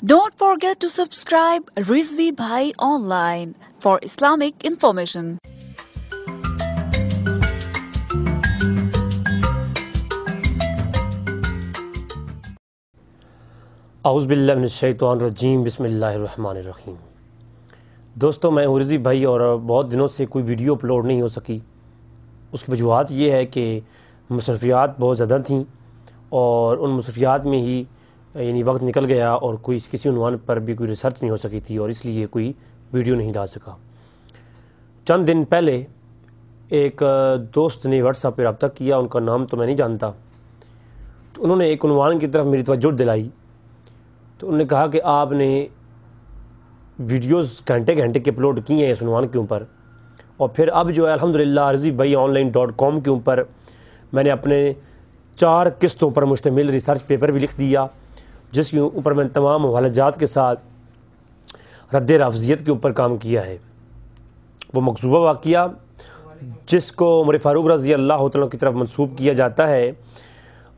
Don't forget to subscribe Rizvi Bhai Online for Islamic information. اعوذ باللہ من الشیطان الرجیم بسم اللہ الرحمن الرحیم۔ دوستو، میں رضوی بھائی اور بہت دنوں سے کوئی ویڈیو اپلوڈ نہیں ہو سکی۔ اس کی وجوہات یہ ہے کہ مصروفیات بہت زیادہ تھیں اور ان مصروفیات میں ہی وقت نکل گیا اور کسی عنوان پر بھی کوئی ریسرچ نہیں ہو سکی تھی اور اس لیے کوئی ویڈیو نہیں ڈال سکا۔ چند دن پہلے ایک دوست نے واٹس ایپ پہ رابطہ کیا، ان کا نام تو میں نہیں جانتا، تو انہوں نے ایک عنوان کی طرف میری توجہ دلائی۔ تو انہوں نے کہا کہ آپ نے ویڈیوز گھنٹے کے اپلوڈ کیے ہیں اس عنوان کے اوپر، اور پھر اب جو ہے الحمدللہ rizvibhaiionline.com کے اوپر میں نے اپنے 4 قسطوں پر مشتمل ریسرچ پیپر بھی لکھ دیا، جس کے اوپر میں تمام حوالہ جات کے ساتھ رد رافضیت کے اوپر کام کیا ہے۔ وہ مکذوبہ واقعہ جس کو عمر فاروق رضی اللہ تعالیٰ کی طرف منسوب کیا جاتا ہے،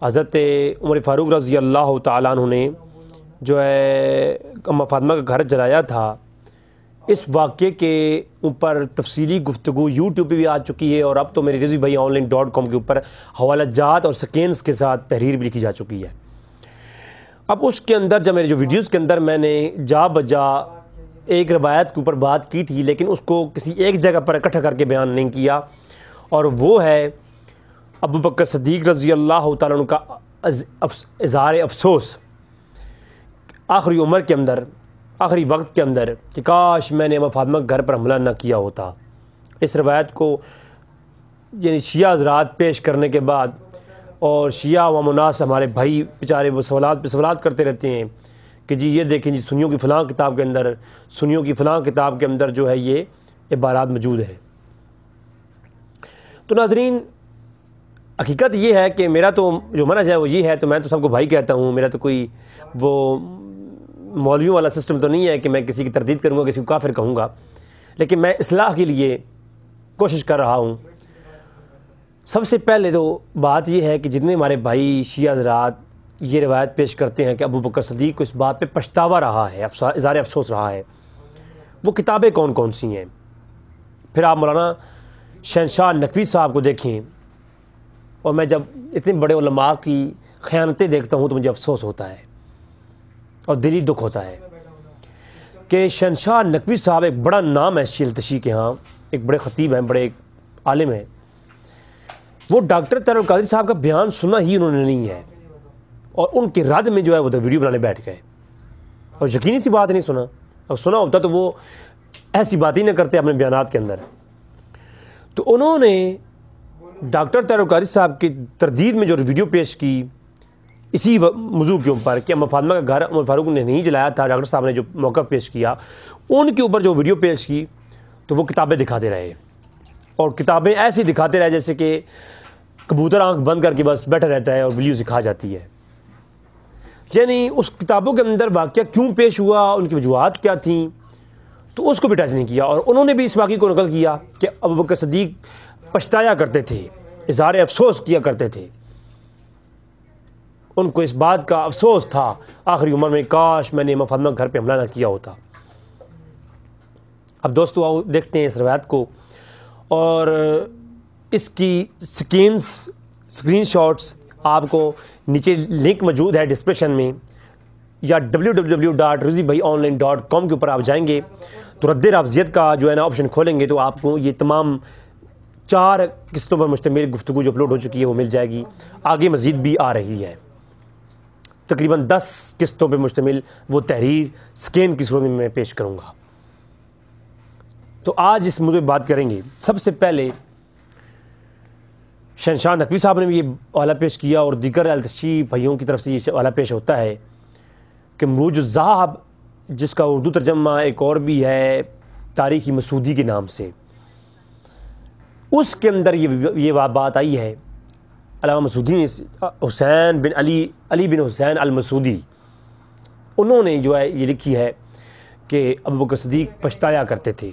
حضرت عمر فاروق رضی اللہ تعالیٰ عنہ نے جو ہے اماں فاطمہ کا گھر جلایا تھا، اس واقعے کے اوپر تفصیلی گفتگو یوٹیوب پہ بھی آ چکی ہے، اور اب تو میری rizvibhaiionline.com کے اوپر حوالہ جات اور سیکینس کے ساتھ تحریر بھی لکھی جا چکی ہے۔ اب اس کے اندر جب میرے جو ویڈیوز کے اندر میں نے جا بجا ایک روایت کے اوپر بات کی تھی، لیکن اس کو کسی ایک جگہ پر اکٹھا کر کے بیان نہیں کیا، اور وہ ہے ابو بکر صدیق رضی اللہ تعالیٰ عنہ کا اظہار افسوس آخری عمر کے اندر، آخری وقت کے اندر، کہ کاش میں نے اماں فاطمہ کے گھر پر حملہ نہ کیا ہوتا۔ اس روایت کو شیعہ حضرات پیش کرنے کے بعد، اور شیعہ و مناس ہمارے بھائی بیچارے وہ سوالات پہ سوالات کرتے رہتے ہیں کہ جی یہ دیکھیں، جی سنیوں کی فلاں کتاب کے اندر، سنیوں کی فلاں کتاب کے اندر جو ہے یہ عبارات موجود ہے۔ تو ناظرین، حقیقت یہ ہے کہ میرا تو جو منہج ہے وہ یہ ہے، تو میں تو سب کو بھائی کہتا ہوں، میرا تو کوئی وہ مولویوں والا سسٹم تو نہیں ہے کہ میں کسی کی تردید کروں گا، کسی کو کافر کہوں گا، لیکن میں اصلاح کے لیے کوشش کر رہا ہوں۔ سب سے پہلے تو بات یہ ہے کہ جتنے ہمارے بھائی شیعہ حضرات یہ روایت پیش کرتے ہیں کہ ابو بکر صدیق کو اس بات پہ پچھتاوا رہا ہے، اظہار افسوس رہا ہے، وہ کتابیں کون کون سی ہیں؟ پھر آپ مولانا شہنشاہ نقوی صاحب کو دیکھیں، اور میں جب اتنے بڑے علماء کی خیانتیں دیکھتا ہوں تو مجھے افسوس ہوتا ہے اور دلی دکھ ہوتا ہے کہ شہنشاہ نقوی صاحب ایک بڑا نام ہے شیعہ التشیع کے ہاں، ایک بڑے خطیب ہیں، بڑے عالم ہیں، وہ ڈاکٹر طاہر القادری صاحب کا بیان سنا ہی انہوں نے نہیں ہے، اور ان کے رد میں جو ہے وہ تو ویڈیو بنانے بیٹھ گئے، اور یقینی سی بات نہیں سنا، اور سنا ہوتا تو وہ ایسی بات ہی نہ کرتے اپنے بیانات کے اندر۔ تو انہوں نے ڈاکٹر طاہر القادری صاحب کی تردید میں جو ویڈیو پیش کی اسی موضوع کے اوپر کہ اماں فاطمہ کا گھر عمر فاروق نے نہیں جلایا تھا، ڈاکٹر صاحب نے جو موقف پیش کیا ان کے اوپر جو ویڈیو پیش کی، تو وہ کتابیں دکھاتے رہے، اور کتابیں ایسی دکھاتے رہے جیسے کہ کبوتر آنکھ بند کر کے بس بیٹھا رہتا ہے اور بلیوں سے کھا جاتی ہے۔ یعنی اس کتابوں کے اندر واقعہ کیوں پیش ہوا، ان کی وجوہات کیا تھیں، تو اس کو بھی ٹچ نہیں کیا، اور انہوں نے بھی اس واقعے کو نقل کیا کہ ابو بکر صدیق پچھتایا کرتے تھے، اظہار افسوس کیا کرتے تھے، ان کو اس بات کا افسوس تھا آخری عمر میں، کاش میں نے اماں فاطمہ گھر پہ حملہ نہ کیا ہوتا۔ اب دوستو آؤ دیکھتے ہیں اس روایت کو، اور اس کی اسکرین شاٹس آپ کو نیچے لنک موجود ہے ڈسکرپشن میں، یا www.rizvibhaiionline.com کے اوپر آپ جائیں گے تو رد رافضیت کا جو ہے نا آپشن کھولیں گے، تو آپ کو یہ تمام 4 قسطوں پر مشتمل گفتگو جو اپلوڈ ہو چکی ہے وہ مل جائے گی، آگے مزید بھی آ رہی ہے، تقریباً 10 قسطوں پہ مشتمل وہ تحریر سکین کی صورت میں پیش کروں گا۔ تو آج اس موضوع پہ بات کریں گے۔ سب سے پہلے شہنشاہ نقوی صاحب نے بھی یہ حوالہ پیش کیا، اور دیگر التشیع بھائیوں کی طرف سے یہ حوالہ پیش ہوتا ہے کہ مروج الذہب، جس کا اردو ترجمہ ایک اور بھی ہے تاریخ مسعودی کے نام سے، اس کے اندر یہ بات آئی ہے، علامہ مسعودی نے حسین بن علی بن حسین المسعودی، انہوں نے جو ہے یہ لکھی ہے کہ ابو بکر صدیق پچھتایا کرتے تھے۔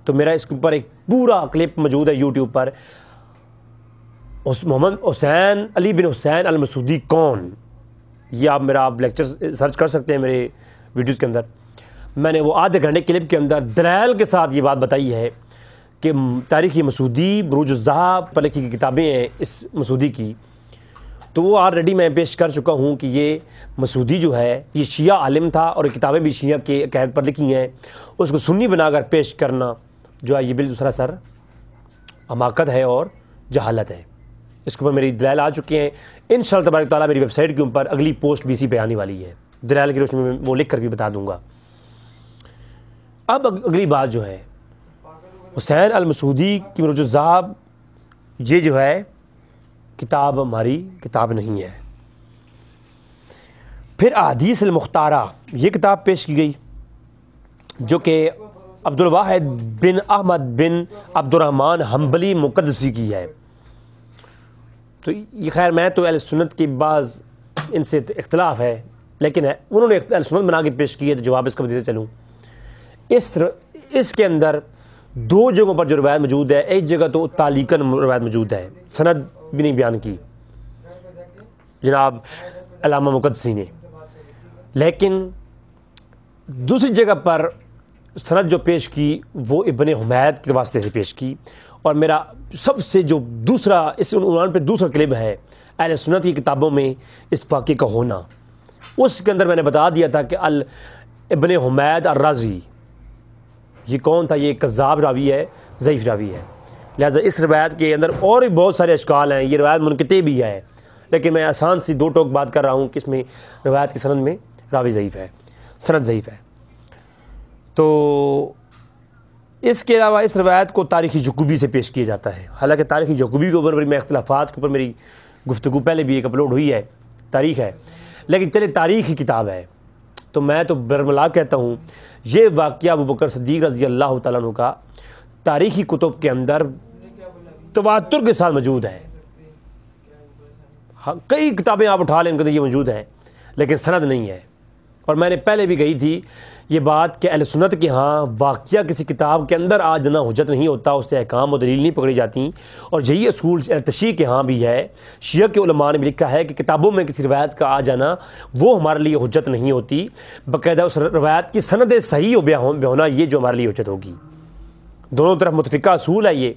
تو میرا اس کے اوپر ایک پورا کلپ موجود ہے یوٹیوب پر، محمد حسین علی بن حسین المسعودی کون، یہ آپ لیکچر سرچ کر سکتے ہیں میرے ویڈیوز کے اندر. میں نے وہ آدھے گھنٹے کلپ کے اندر دلائل کے ساتھ یہ بات بتائی ہے کہ تاریخی مسعودی بروج الذہب پر لکھی کی کتابیں ہیں اس مسعودی کی، تو وہ آلریڈی میں پیش کر چکا ہوں کہ یہ مسعودی جو ہے یہ شیعہ عالم تھا اور کتابیں بھی شیعہ کے عقائد پر لکھی ہیں. اس کو سنی بنا کر پیش کرنا جو ہے یہ بالکل سراسر حماقت ہے اور جہالت ہے. اس کے اوپر میری دلائل آ چکے ہیں. انشاءاللہ تبارک تعالیٰ میری ویب سائٹ کے اوپر اگلی پوسٹ بھی اسی پہ آنے والی ہے. دلائل کی روشنی میں وہ لکھ کر بھی بتا دوں گا. اب اگلی بات جو ہے حسین المسعودی کی بروج الذہب، یہ جو ہے کتاب ہماری کتاب نہیں ہے. پھر احادیث المختارہ یہ کتاب پیش کی گئی جو کہ عبدالواحد بن احمد بن عبد الرحمن حنبلی مقدسی کی ہے. تو یہ خیر میں تو اہل سنت کی بعض ان سے اختلاف ہے، لیکن انہوں نے اہل سنت بنا کے پیش کی ہے، تو جواب اس کا دیتے چلوں. اس کے اندر دو جگہوں پر جو روایت موجود ہے، ایک جگہ تو تعلیقاً روایت موجود ہے، سند بھی نہیں بیان کی جناب علامہ مقدسی نے، لیکن دوسری جگہ پر سند جو پیش کی وہ ابن حمید کے واسطے سے پیش کی. اور میرا سب سے جو دوسرا اس عنوان پہ دوسرا کلپ ہے اہل سنت کی کتابوں میں اس واقعے کا ہونا، اس کے اندر میں نے بتا دیا تھا کہ ابن حمید الرازی یہ کون تھا؟ یہ کذاب راوی ہے، ضعیف راوی ہے. لہذا اس روایت کے اندر اور بھی بہت سارے اشکال ہیں. یہ روایت منقطع بھی ہے، لیکن میں آسان سی دو ٹوک بات کر رہا ہوں کہ اس میں روایت کی سند میں راوی ضعیف ہے، سند ضعیف ہے. تو اس کے علاوہ اس روایت کو تاریخی یعقوبی سے پیش کیا جاتا ہے. حالانکہ تاریخی یعقوبی کے اوپر میں اختلافات کے اوپر میری گفتگو پہلے بھی ایک اپلوڈ ہوئی ہے، تاریخ ہے، لیکن چلے تاریخ کی کتاب ہے تو میں تو برملا کہتا ہوں یہ واقعہ ابوبکر صدیق رضی اللہ تعالیٰ عنہ کا تاریخی کتب کے اندر تواتر کے ساتھ موجود ہے. کئی کتابیں آپ اٹھا لیں ان کے یہ موجود ہیں، لیکن سند نہیں ہے. اور میں نے پہلے بھی کہی تھی یہ بات کہ اہل سنت کے ہاں واقعہ کسی کتاب کے اندر آ جانا حجت نہیں ہوتا، اس سے احکام و دلیل نہیں پکڑی جاتی. اور یہی اصول تشیع کے ہاں بھی ہے. شیعہ کے علماء نے بھی لکھا ہے کہ کتابوں میں کسی روایت کا آ جانا وہ ہمارے لیے حجت نہیں ہوتی، باقاعدہ اس روایت کی سند صحیح و بے ہونا یہ جو ہمارے لیے حجت ہوگی. دونوں طرف متفقہ اصول ہے یہ.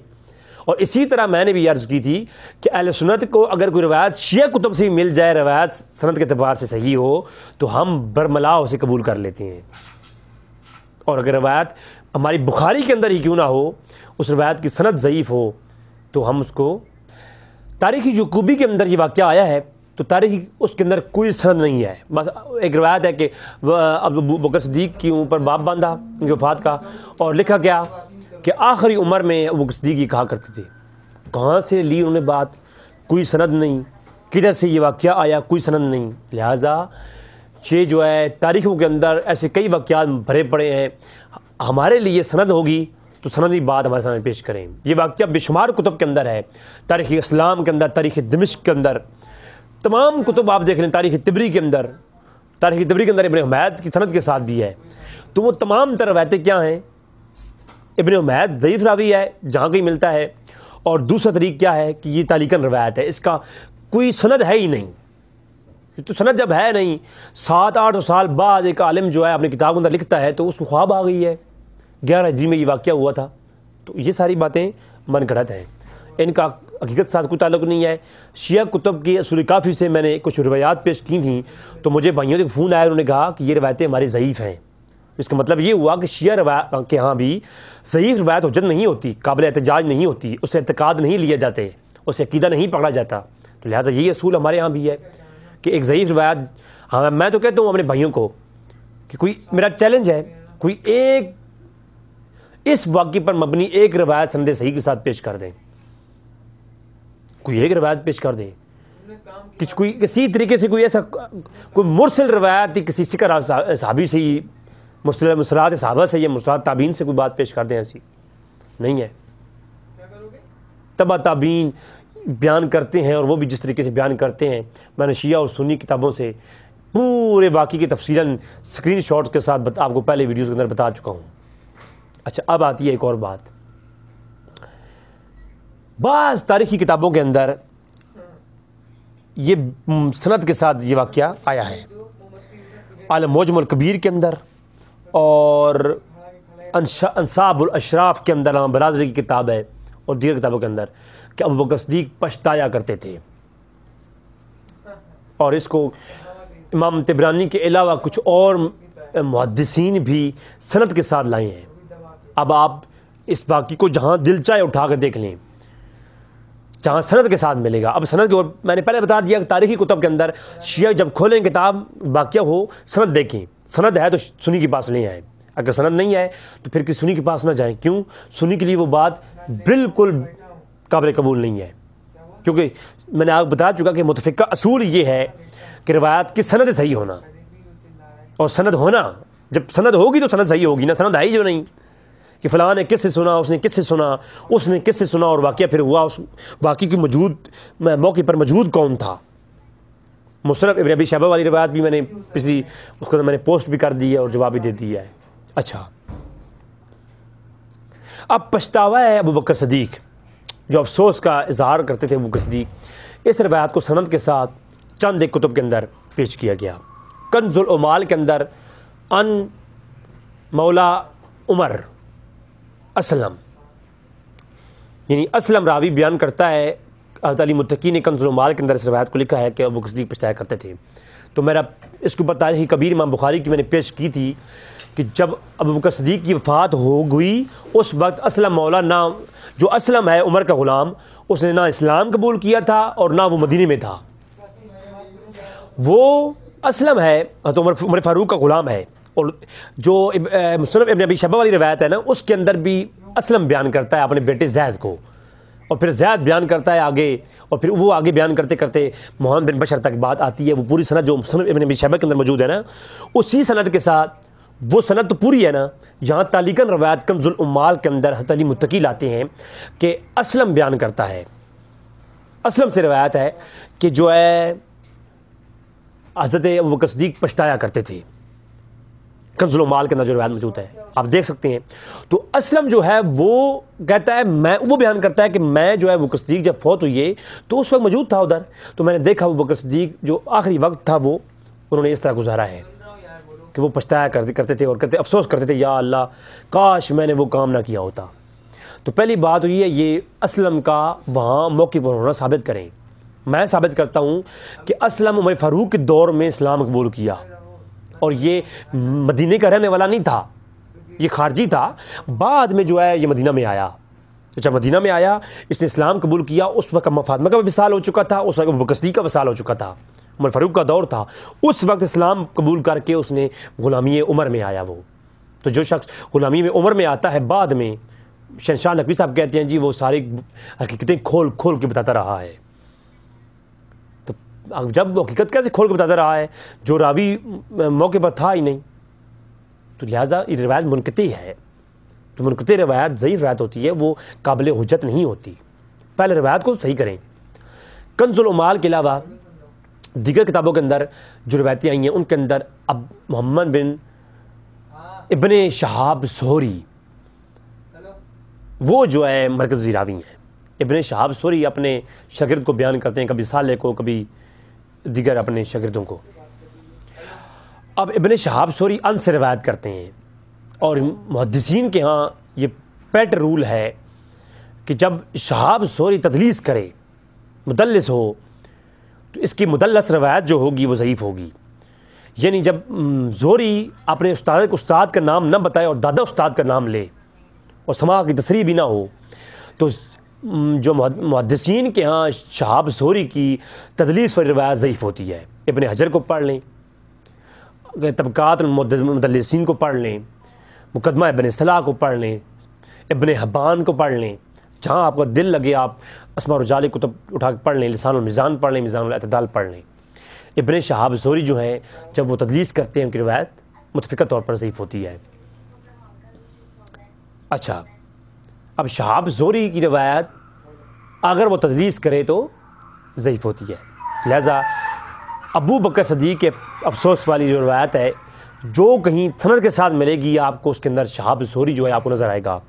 اور اسی طرح میں نے بھی عرض کی تھی کہ اہل سنت کو اگر کوئی روایت شیعہ کتب سے مل جائے، روایت سند کے اعتبار سے صحیح ہو، تو ہم برملا اسے قبول کر لیتے ہیں. اور اگر روایت ہماری بخاری کے اندر ہی کیوں نہ ہو، اس روایت کی سند ضعیف ہو، تو ہم اس کو تاریخی یعقوبی کے اندر یہ واقعہ آیا ہے تو تاریخی اس کے اندر کوئی سند نہیں ہے. بس ایک روایت ہے کہ ابوبکر صدیق کے اوپر باب باندھا ان کی وفات کا، اور لکھا گیا کہ آخری عمر میں ابوبکر صدیق یہ کہا کرتے تھے. کہاں سے لی انہوں نے بات؟ کوئی سند نہیں. کدھر سے یہ واقعہ آیا؟ کوئی سند نہیں. لہٰذا یہ جو ہے تاریخوں کے اندر ایسے کئی واقعات بھرے پڑے ہیں. ہمارے لیے سند ہوگی تو سندی بات ہمارے سامنے پیش کریں. یہ واقعہ بے شمار کتب کے اندر ہے، تاریخ اسلام کے اندر، تاریخ دمشق کے اندر، تمام کتب آپ دیکھ لیں، تاریخ طبری کے اندر ابن حمید کی سند کے ساتھ بھی ہے. تو وہ تمام تر روایتیں کیا ہیں؟ ابن حمید ضعیف راوی ہے جہاں کہیں ملتا ہے، اور دوسرا طریق کیا ہے کہ یہ تعلیقاً روایت ہے، اس کا کوئی سند ہے ہی نہیں. تو سند جب ہے نہیں، 7-8 سال بعد ایک عالم جو ہے اپنی کتاب کے اندر لکھتا ہے تو اس کو خواب آ گئی ہے 11 ہجری میں یہ واقعہ ہوا تھا. تو یہ ساری باتیں من گھڑت ہیں، ان کا حقیقت ساتھ کوئی تعلق نہیں ہے. شیعہ کتب کی اصول کافی سے میں نے کچھ روایات پیش کی تھیں تو مجھے بھائیوں سے فون آیا، انہوں نے کہا کہ یہ روایتیں ہماری ضعیف ہیں. اس کا مطلب یہ ہوا کہ شیعہ روایت کے ہاں بھی ضعیف روایت حجت نہیں ہوتی، قابل احتجاج نہیں ہوتی، اس سے اعتقاد نہیں لیے جاتے، اس سے عقیدہ نہیں پکڑا جاتا. تو لہٰذا یہی اصول ہمارے ہاں بھی ہے کہ ایک ضعیف روایت، ہاں میں تو کہتا ہوں اپنے بھائیوں کو کہ کوئی میرا چیلنج ہے، کوئی ایک اس واقعے پر مبنی ایک روایت سند صحیح کے ساتھ پیش کر دیں. کوئی ایک روایت پیش کر دیں، کوئی کسی طریقے سے کوئی ایسا کوئی مرسل روایت کسی سکر صحابی سے ہی، مسلات صحابہ سے یا مسلات تابعین سے کوئی بات پیش کر دیں، ایسی نہیں ہے. تبع تابعین بیان کرتے ہیں، اور وہ بھی جس طریقے سے بیان کرتے ہیں، میں نے شیعہ اور سنی کتابوں سے پورے واقعے کی تفصیلاً اسکرین شاٹس کے ساتھ آپ کو پہلے ویڈیوز کے اندر بتا چکا ہوں. اچھا اب آتی ہے ایک اور بات. بعض تاریخی کتابوں کے اندر یہ سند کے ساتھ یہ واقعہ آیا ہے المعجم الکبیر کے اندر اور انصاب الاشراف کے اندر برازری کی کتاب ہے اور دیگر کتابوں کے اندر کہ ابو بکر صدیق پچھتایا کرتے تھے، اور اس کو امام طبرانی کے علاوہ کچھ اور محدثین بھی سند کے ساتھ لائے ہیں۔ اب آپ اس واقعے کو جہاں دل چاہے اٹھا کر دیکھ لیں، جہاں سند کے ساتھ ملے گا۔ اب سند کے، میں نے پہلے بتا دیا کہ تاریخی کتب کے اندر شیعہ جب کھولیں کتاب واقعہ ہو سند دیکھیں، سند ہے تو سنی کے پاس نہیں آئے، اگر سند نہیں ہے تو پھر کسی سنی کے پاس نہ جائیں۔ کیوں؟ سنی کے لیے وہ بات بالکل قابل قبول نہیں ہے، کیونکہ میں نے آپ بتا چکا کہ متفقہ اصول یہ ہے کہ روایات کی سند صحیح ہونا، اور سند ہونا، جب سند ہوگی تو سند صحیح ہوگی، نہ سند آئی جو نہیں کہ فلاں نے کس سے سنا، اس نے کس سے سنا، اس نے کس سے سنا، اور واقعہ پھر ہوا اس واقعے کی موقع پر موجود کون تھا۔ مصنف ابن ابی شیبہ والی روایت بھی میں نے پچھلی اس کو میں نے پوسٹ بھی کر دی ہے اور جواب بھی دے دیا ہے۔ اچھا، اب پچھتاوا ہے ابو بکر صدیق، جو افسوس کا اظہار کرتے تھے ابو بکر صدیق، اس روایت کو سند کے ساتھ چند ایک کتب کے اندر پیش کیا گیا۔ کنز العمال کے اندر ان مولا عمر اسلم، یعنی اسلم راوی بیان کرتا ہے، حضرت علی متقی نے کنز العمال کے اندر اس روایت کو لکھا ہے کہ ابو بکر صدیق پچھتایا کرتے تھے۔ تو میرا اس کے اوپر تاریخ کبیر امام بخاری کی میں نے پیش کی تھی کہ جب ابو بکر صدیق کی وفات ہو گئی اس وقت اسلم مولا، نہ جو اسلم ہے عمر کا غلام، اس نے نہ اسلام قبول کیا تھا اور نہ وہ مدینے میں تھا۔ وہ اسلم ہے حضرت عمر فاروق کا غلام ہے، اور جو مصنف ابن ابی شیبہ والی روایت ہے نا، اس کے اندر بھی اسلم بیان کرتا ہے اپنے بیٹے زید کو، اور پھر زید بیان کرتا ہے آگے، اور پھر وہ آگے بیان کرتے کرتے محمد بن بشر تک بات آتی ہے۔ وہ پوری سند جو مصنف ابن ابی شیبہ کے اندر موجود ہے نا، اسی سند کے ساتھ، وہ سند تو پوری ہے نا، یہاں تعلیقاً روایت کنز العمال کے اندر حضرت علی متقی لاتے ہیں کہ اسلم بیان کرتا ہے، اسلم سے روایت ہے کہ جو ہے حضرت ابو بکر صدیق پچھتایا کرتے تھے۔ کنز العمال کے اندر جو روایت موجود ہے آپ دیکھ سکتے ہیں۔ تو اسلم جو ہے وہ کہتا ہے، وہ بیان کرتا ہے کہ میں جو ہے ابو بکر صدیق جب فوت ہوئی تو اس وقت موجود تھا ادھر، تو میں نے دیکھا ابو بکر صدیق جو آخری وقت تھا وہ انہوں نے اس طرح گزارا ہے کہ وہ پچھتایا کرتے تھے اور کہتے افسوس کرتے تھے، یا اللہ کاش میں نے وہ کام نہ کیا ہوتا۔ تو پہلی بات ہوئی ہے یہ اسلم کا وہاں موقع پر ہونا ثابت کریں۔ میں ثابت کرتا ہوں کہ اسلم عمر فاروق کے دور میں اسلام قبول کیا، اور یہ مدینے کا رہنے والا نہیں تھا، یہ خارجی تھا۔ بعد میں جو ہے یہ مدینہ میں آیا، جب مدینہ میں آیا اس نے اسلام قبول کیا، اس وقت فاطمہ کا وصال ہو چکا تھا، اس وقت ابو بکر صدیق کا وصال ہو چکا تھا، عمر فاروق کا دور تھا، اس وقت اسلام قبول کر کے اس نے غلامی عمر میں آیا وہ۔ تو جو شخص غلامی میں عمر میں آتا ہے بعد میں، شہنشاہ نقوی صاحب کہتے ہیں جی وہ ساری حقیقتیں کھول کھول کے بتاتا رہا ہے۔ تو جب وہ حقیقت کیسے کھول کے بتاتا رہا ہے جو راوی موقع پر تھا ہی نہیں؟ تو لہٰذا یہ روایت منقطع ہے، تو منقطع روایت ضعیف روایت ہوتی ہے، وہ قابل حجت نہیں ہوتی۔ پہلے روایت کو صحیح کریں۔ کنز العمال کے علاوہ دیگر کتابوں کے اندر جو روایتیں آئی ہیں ان کے اندر اب محمد بن ابن شہاب زہری، وہ جو ہے مرکزی راوی ہیں۔ ابن شہاب زہری اپنے شاگرد کو بیان کرتے ہیں، کبھی صالح کو، کبھی دیگر اپنے شاگردوں کو۔ اب ابن شہاب زہری ان سے روایت کرتے ہیں، اور محدثین کے ہاں یہ پیٹ رول ہے کہ جب شہاب زہری تدلیس کرے، مدلس ہو، تو اس کی مدلس روایت جو ہوگی وہ ضعیف ہوگی۔ یعنی جب زہری اپنے استاد کا نام نہ بتائے اور دادا استاد کا نام لے اور سماع کی تصریح بھی نہ ہو، تو جو محدثین کے ہاں شہاب زہری کی تدلیس والی روایت ضعیف ہوتی ہے۔ ابن حجر کو پڑھ لیں، طبقات المدلسین کو پڑھ لیں، مقدمہ ابن صلاح کو پڑھ لیں، ابن حبان کو پڑھ لیں، جہاں آپ کو دل لگے آپ اسماء الرجال کتب اٹھا کے پڑھ لیں، لسان المیزان پڑھ لیں، میزان الاعتدال پڑھ لیں۔ ابن شہاب زہری جو ہیں جب وہ تدلیس کرتے ہیں ان کی روایت متفقہ طور پر ضعیف ہوتی ہے۔ اچھا، اب شہاب زہری کی روایت اگر وہ تدلیس کرے تو ضعیف ہوتی ہے، لہذا ابو بکر صدیق کے افسوس والی جو روایت ہے جو کہیں سند کے ساتھ ملے گی آپ کو، اس کے اندر شہاب زہری جو ہے آپ کو نظر آئے گا،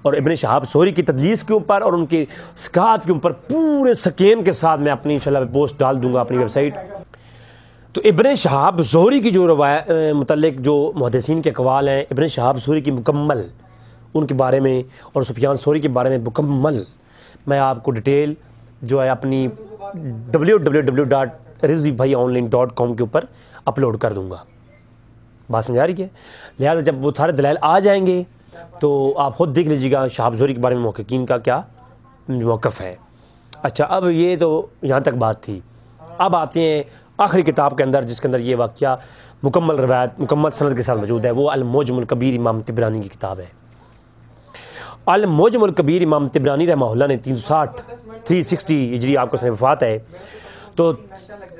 اور ابن شہاب زہری کی تدلیس کے اوپر اور ان کی ثقات کے اوپر پورے سکین کے ساتھ میں اپنی انشاءاللہ پوسٹ ڈال دوں گا اپنی ویب سائٹ۔ تو ابن شہاب زہری کی جو روایت متعلق جو محدثین کے اقوال ہیں، ابن شہاب زہری کی مکمل ان کے بارے میں اور سفیان ثوری کے بارے میں مکمل میں آپ کو ڈیٹیل جو ہے اپنی www.rizvibhaiionline.com کے اوپر اپلوڈ کر دوں گا۔ بات سمجھا رہی ہے؟ لہٰذا جب وہ سارے دلائل آ جائیں گے تو آپ خود دیکھ لیجیے گا شہاب زہری کے بارے میں محققین کا کیا موقف ہے۔ اچھا، اب یہ تو یہاں تک بات تھی۔ اب آتے ہیں آخری کتاب کے اندر، جس کے اندر یہ واقعہ مکمل روایت مکمل سند کے ساتھ موجود ہے، وہ المعجم الکبیر امام طبرانی کی کتاب ہے۔ المعجم الکبیر امام طبرانی رحمہ اللہ نے 360 ہجری آپ کو سنہ وفات ہے۔ تو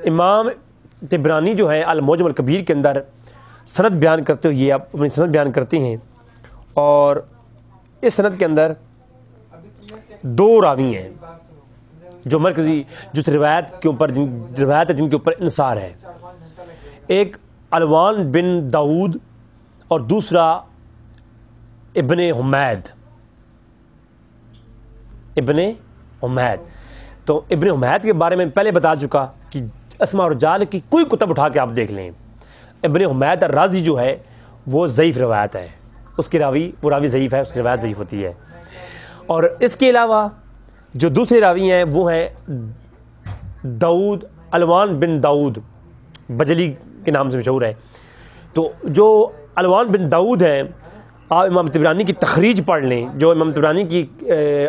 امام طبرانی جو ہے المعجم الکبیر کے اندر سند بیان کرتے ہوئے اپنی سند بیان کرتے ہیں، اور اس سند کے اندر دو راوی ہیں جو مرکزی جس روایت کے اوپر روایت ہے جن کے اوپر انصار ہے، ایک علوان بن داؤد اور دوسرا ابن حمید۔ تو ابن حمید کے بارے میں پہلے بتا چکا کہ اسماء الرجال کی کوئی کتب اٹھا کے آپ دیکھ لیں، ابن حمید الرازی جو ہے وہ ضعیف روایت ہے، اس کی وہ راوی ضعیف ہے، اس کی روایت ضعیف ہوتی ہے۔ اور اس کے علاوہ جو دوسرے راوی ہیں وہ ہیں علوان بن داؤد، بجلی کے نام سے مشہور ہے۔ تو جو علوان بن داؤد ہیں، آپ امام طبرانی کی تخریج پڑھ لیں، جو امام طبرانی کی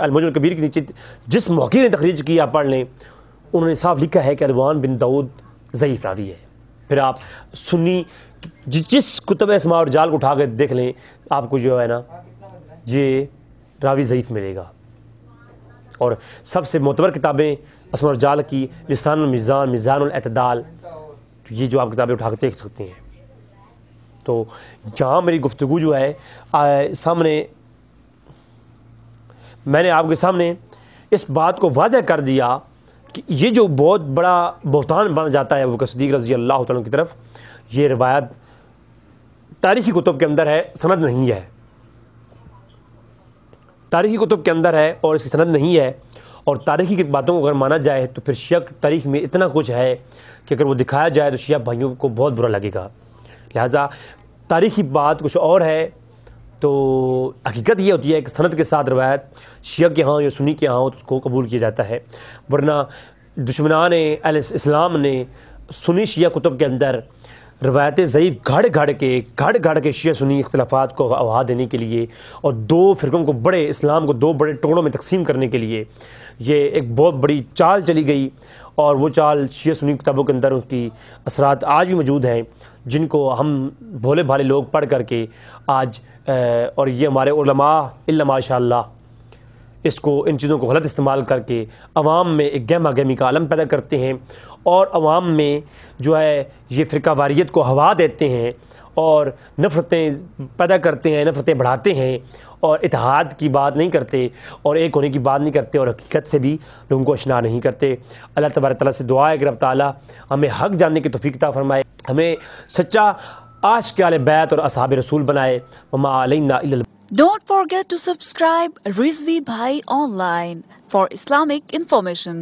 المعجم الکبیر کے نیچے جس محقق نے تخریج کی آپ پڑھ لیں، انہوں نے صاف لکھا ہے کہ علوان بن داؤد ضعیف راوی ہے۔ پھر آپ سنی جس کتب اسماء الرجال کو اٹھا کے دیکھ لیں، آپ کو جو ہے نا یہ راوی ضعیف ملے گا۔ اور سب سے معتبر کتابیں اسماء الرجال کی لسان المیزان، میزان الاعتدال، یہ جو آپ کتابیں اٹھا کے دیکھ سکتے ہیں۔ تو جہاں میری گفتگو جو ہے سامنے میں نے آپ کے سامنے اس بات کو واضح کر دیا کہ یہ جو بہت بڑا بہتان بن جاتا ہے ابو بکر صدیق رضی اللہ تعالیٰ کی طرف، یہ روایت تاریخی کتب کے اندر ہے، سند نہیں ہے، تاریخی کتب کے اندر ہے اور اس کی سند نہیں ہے۔ اور تاریخی کی باتوں کو اگر مانا جائے تو پھر شیعہ تاریخ میں اتنا کچھ ہے کہ اگر وہ دکھایا جائے تو شیعہ بھائیوں کو بہت برا لگے گا۔ لہٰذا تاریخی بات کچھ اور ہے، تو حقیقت یہ ہوتی ہے کہ سند کے ساتھ روایت شیعہ کے ہاں یا سنی کے ہاں ہو تو اس کو قبول کیا جاتا ہے، ورنہ دشمنان اہل اسلام نے سنی شیعہ کتب کے اندر روایتیں ضعیف گھڑ کے شیعہ سنی اختلافات کو ہوا دینے کے لیے اور دو فرقوں کو اسلام کو دو بڑے ٹکڑوں میں تقسیم کرنے کے لیے یہ ایک بہت بڑی چال چلی گئی، اور وہ چال شیعہ سنی کتابوں کے اندر اس کی اثرات آج بھی موجود ہیں، جن کو ہم بھولے بھالے لوگ پڑھ کر کے آج اور یہ ہمارے علماء الا ماشاء اللہ اس کو ان چیزوں کو غلط استعمال کر کے عوام میں ایک گہما گہمی کا عالم پیدا کرتے ہیں، اور عوام میں جو ہے یہ فرقہ واریت کو ہوا دیتے ہیں اور نفرتیں پیدا کرتے ہیں، نفرتیں بڑھاتے ہیں، اور اتحاد کی بات نہیں کرتے اور ایک ہونے کی بات نہیں کرتے، اور حقیقت سے بھی لوگوں کو آشنا نہیں کرتے۔ اللہ تبارک تعالیٰ سے دعا ہے کہ رب تعالیٰ ہمیں حق جاننے کی توفیق عطا فرمائے، ہمیں سچا عاشق اہل بیت اور اصحاب رسول بنائے۔ وما علینا الا Don't forget to subscribe Rizvi Bhai Online for Islamic information.